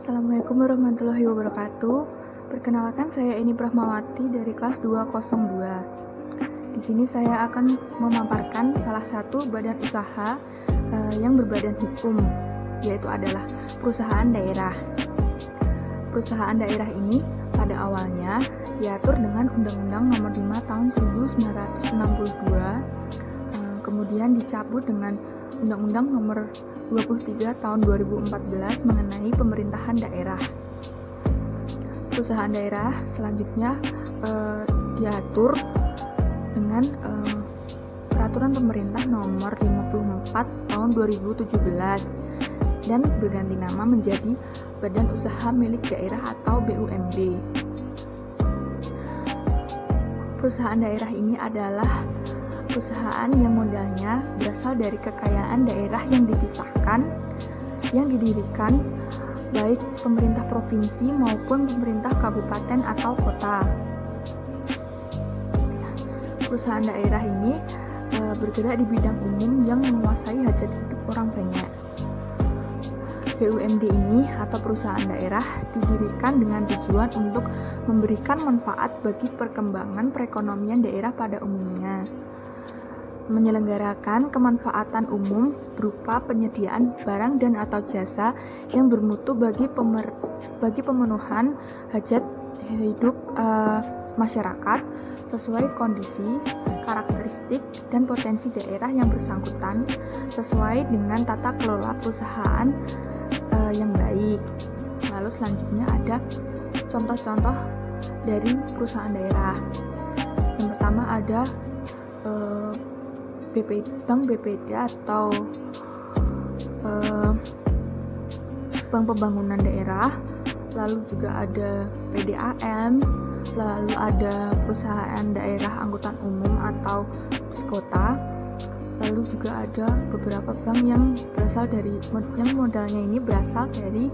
Assalamualaikum warahmatullahi wabarakatuh. Perkenalkan, saya Eni Prahmawati dari kelas 202. Di sini saya akan memaparkan salah satu badan usaha yang berbadan hukum, yaitu adalah perusahaan daerah. Perusahaan daerah ini pada awalnya diatur dengan Undang-Undang Nomor 5 Tahun 1962, kemudian dicabut dengan Undang-Undang Nomor 23 Tahun 2014 mengenai pemerintahan daerah. Perusahaan daerah selanjutnya diatur dengan Peraturan Pemerintah Nomor 54 Tahun 2017 dan berganti nama menjadi Badan Usaha Milik Daerah atau BUMD. Perusahaan daerah ini adalah perusahaan yang modalnya berasal dari kekayaan daerah yang dipisahkan, yang didirikan baik pemerintah provinsi maupun pemerintah kabupaten atau kota. Perusahaan daerah ini bergerak di bidang umum yang menguasai hajat hidup orang banyak. BUMD ini atau perusahaan daerah didirikan dengan tujuan untuk memberikan manfaat bagi perkembangan perekonomian daerah pada umumnya, menyelenggarakan kemanfaatan umum berupa penyediaan barang dan atau jasa yang bermutu bagi pemenuhan hajat hidup masyarakat sesuai kondisi, karakteristik, dan potensi daerah yang bersangkutan sesuai dengan tata kelola perusahaan yang baik. Lalu selanjutnya ada contoh-contoh dari perusahaan daerah. Yang pertama ada Bank BPD atau Bank Pembangunan Daerah, lalu juga ada PDAM, lalu ada perusahaan daerah angkutan umum atau Diskota, lalu juga ada beberapa bank yang berasal dari modalnya ini berasal dari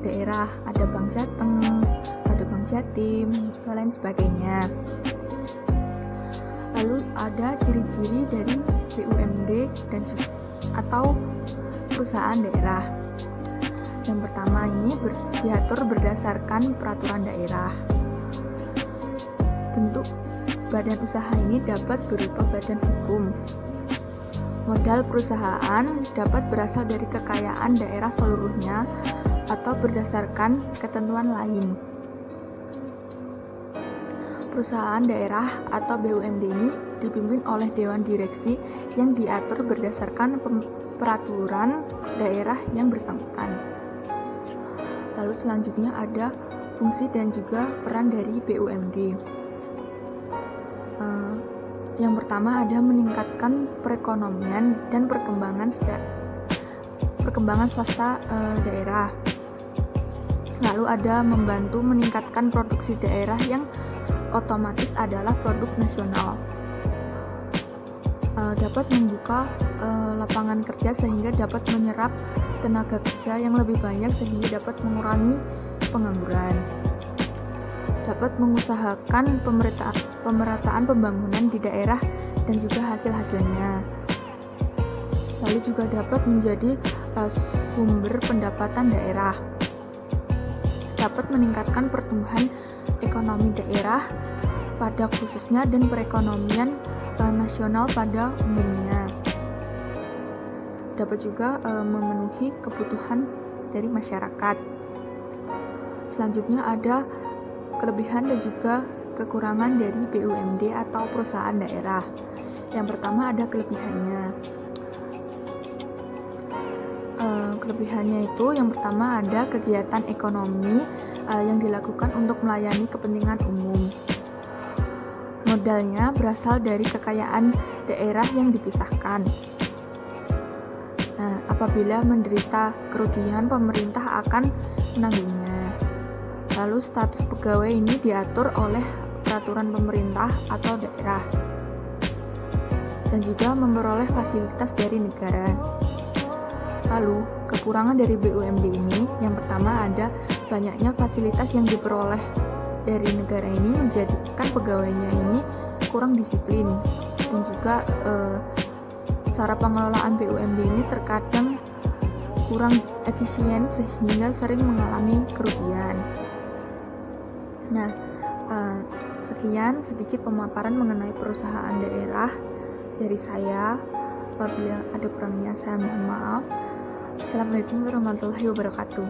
daerah, ada Bank Jateng, ada Bank Jatim, juga lain sebagainya. Lalu ada ciri-ciri dari BUMD dan atau perusahaan daerah. Yang pertama ini diatur berdasarkan peraturan daerah. Bentuk badan usaha ini dapat berupa badan hukum. Modal perusahaan dapat berasal dari kekayaan daerah seluruhnya atau berdasarkan ketentuan lain. Perusahaan daerah atau BUMD ini dipimpin oleh Dewan Direksi yang diatur berdasarkan peraturan daerah yang bersangkutan. Lalu selanjutnya ada fungsi dan juga peran dari BUMD. Yang pertama ada meningkatkan perekonomian dan perkembangan swasta daerah. Lalu ada membantu meningkatkan produksi daerah yang otomatis adalah produk nasional. Dapat membuka lapangan kerja sehingga dapat menyerap tenaga kerja yang lebih banyak sehingga dapat mengurangi pengangguran. Dapat mengusahakan pemerataan pembangunan di daerah dan juga hasil-hasilnya. Lalu juga dapat menjadi sumber pendapatan daerah. Dapat meningkatkan pertumbuhan ekonomi daerah pada khususnya dan perekonomian nasional pada umumnya. Dapat juga memenuhi kebutuhan dari masyarakat. Selanjutnya ada kelebihan dan juga kekurangan dari BUMD atau perusahaan daerah. Yang pertama ada kelebihannya. Kelebihannya itu yang pertama ada kegiatan ekonomi yang dilakukan untuk melayani kepentingan umum. Modalnya berasal dari kekayaan daerah yang dipisahkan. Apabila menderita kerugian, pemerintah akan menanggungnya. Lalu status pegawai ini diatur oleh peraturan pemerintah atau daerah dan juga memperoleh fasilitas dari negara. Lalu kekurangan dari BUMD ini yang pertama ada banyaknya fasilitas yang diperoleh dari negara ini menjadikan pegawainya ini kurang disiplin, dan juga cara pengelolaan BUMD ini terkadang kurang efisien sehingga sering mengalami kerugian. Nah, sekian sedikit pemaparan mengenai perusahaan daerah dari saya. Apabila ada kurangnya saya mohon maaf. Assalamualaikum warahmatullahi wabarakatuh.